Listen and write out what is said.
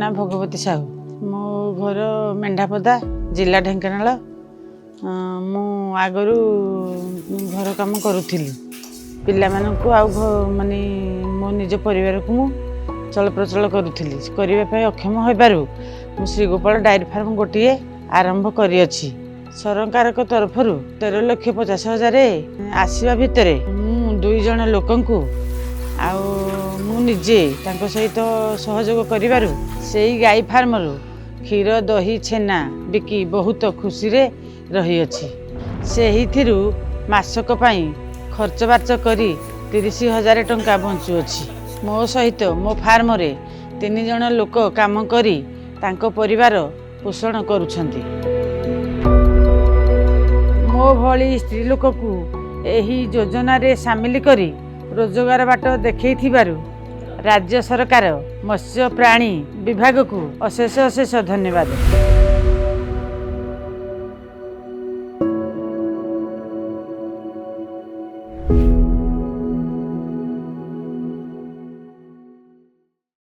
ना भगवती साहू मो घर मेंढापदा जिला ढेंकानाल मु आगरू घर काम करुଥିଲି ପିଲାମାନଙ୍କୁ ଆଉ ମାନେ ମୋ ନିଜ ପରିବାରକୁ ମୁଁ ଚଳପ୍ରଚଳ କରୁଥିଲି କରିବା ପାଇଁ ଅକ୍ଷମ ହେବାରୁ ମୁଁ ଶ୍ରୀଗୋପାଳ ଡାଏରୀ ଫାର୍ମ ଗୋଟିଏ ଆରମ୍ଭ କରିଅଛି। ସରକାରଙ୍କ ତରଫରୁ 13,50,000 ଆସିବା ଭିତରେ ମୁଁ 2 ଜଣ ଲୋକଙ୍କୁ ଆଉ ମୁଁ ନିଜେ ତାଙ୍କ ସହିତ ସହଯୋଗ କରିବାରୁ ସେଇ ଗାଈ ଫାର୍ମରୁ କ୍ଷୀର ଦହି ଛେନା ବିକି ବହୁତ ଖୁସିରେ ରହିଅଛି। ସେହିଥିରୁ ମାସକ ପାଇଁ ଖର୍ଚ୍ଚ ବାର୍ଚ୍ଚ କରି 30,000 ଟଙ୍କା ବଞ୍ଚୁଅଛି। ମୋ ସହିତ ମୋ ଫାର୍ମରେ 3 ଜଣ ଲୋକ କାମ କରି ତାଙ୍କ ପରିବାର ପୋଷଣ କରୁଛନ୍ତି। ମୋ ଭଳି ସ୍ତ୍ରୀ ଲୋକକୁ ଏହି ଯୋଜନାରେ ସାମିଲ କରି ରୋଜଗାର ବାଟ ଦେଖାଇଥିବାରୁ ରାଜ୍ୟ ସରକାର ମତ୍ସ୍ୟ ପ୍ରାଣୀ ବିଭାଗକୁ ଅଶେଷ ଅଶେଷ ଧନ୍ୟବାଦ।